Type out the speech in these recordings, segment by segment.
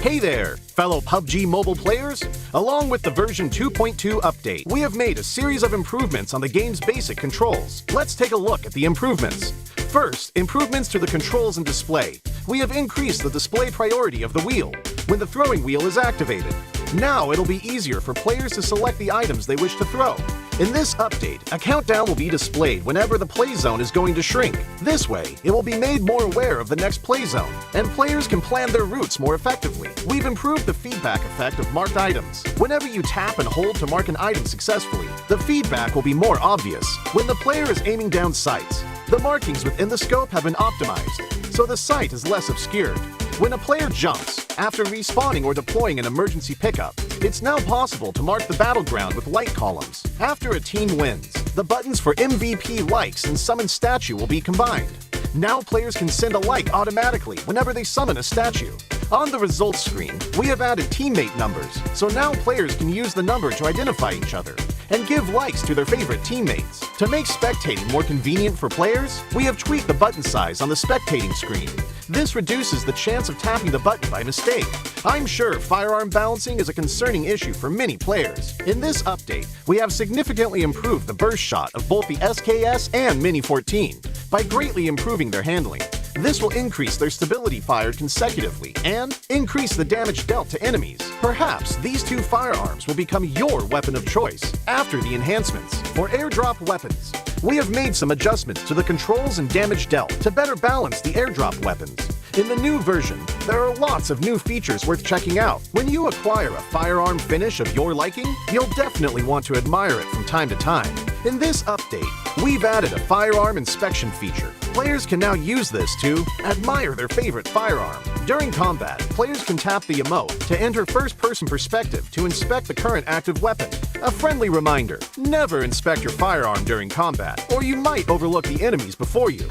Hey there, fellow PUBG mobile players! Along with the version 2.2 update, we have made a series of improvements on the game's basic controls. Let's take a look at the improvements. First, improvements to the controls and display. We have increased the display priority of the wheel when the throwing wheel is activated. Now it'll be easier for players to select the items they wish to throw. In this update, a countdown will be displayed whenever the play zone is going to shrink. This way, it will be made more aware of the next play zone, and players can plan their routes more effectively. We've improved the feedback effect of marked items. Whenever you tap and hold to mark an item successfully, the feedback will be more obvious. When the player is aiming down sights, the markings within the scope have been optimized, so the sight is less obscured. When a player jumps, after respawning or deploying an emergency pickup, it's now possible to mark the battleground with light columns. After a team wins, the buttons for MVP likes and summon statue will be combined. Now players can send a like automatically whenever they summon a statue. On the results screen, we have added teammate numbers, so now players can use the number to identify each other and give likes to their favorite teammates. To make spectating more convenient for players, we have tweaked the button size on the spectating screen. This reduces the chance of tapping the button by mistake. I'm sure firearm balancing is a concerning issue for many players. In this update, we have significantly improved the burst shot of both the SKS and Mini 14 by greatly improving their handling. This will increase their stability fired consecutively and increase the damage dealt to enemies. Perhaps these two firearms will become your weapon of choice after the enhancements. For airdrop weapons, we have made some adjustments to the controls and damage dealt to better balance the airdrop weapons. In the new version, there are lots of new features worth checking out. When you acquire a firearm finish of your liking, you'll definitely want to admire it from time to time. In this update, we've added a firearm inspection feature. Players can now use this to admire their favorite firearm. During combat, players can tap the emote to enter first-person perspective to inspect the current active weapon. A friendly reminder, never inspect your firearm during combat, or you might overlook the enemies before you.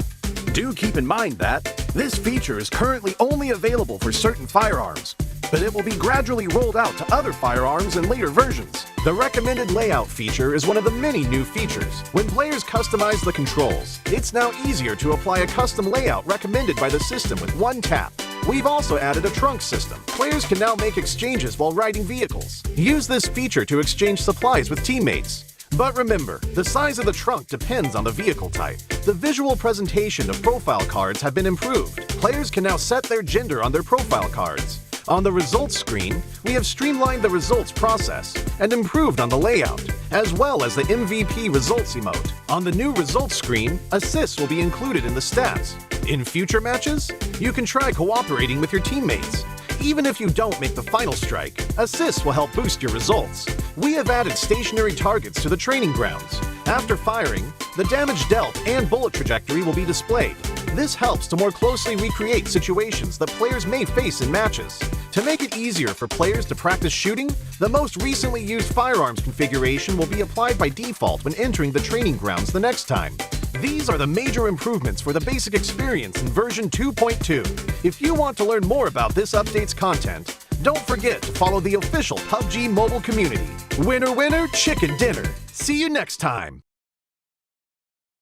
Do keep in mind that this feature is currently only available for certain firearms, but it will be gradually rolled out to other firearms in later versions. The recommended layout feature is one of the many new features. When players customize the controls, it's now easier to apply a custom layout recommended by the system with one tap. We've also added a trunk system. Players can now make exchanges while riding vehicles. Use this feature to exchange supplies with teammates. But remember, the size of the trunk depends on the vehicle type. The visual presentation of profile cards have been improved. Players can now set their gender on their profile cards. On the results screen, we have streamlined the results process and improved on the layout, as well as the MVP results emote. On the new results screen, assists will be included in the stats. In future matches, you can try cooperating with your teammates. Even if you don't make the final strike, assists will help boost your results. We have added stationary targets to the training grounds. After firing, the damage dealt and bullet trajectory will be displayed. This helps to more closely recreate situations that players may face in matches. To make it easier for players to practice shooting, the most recently used firearms configuration will be applied by default when entering the training grounds the next time. These are the major improvements for the basic experience in version 2.2. If you want to learn more about this update's content, don't forget to follow the official PUBG mobile community. Winner, winner, chicken dinner. See you next time.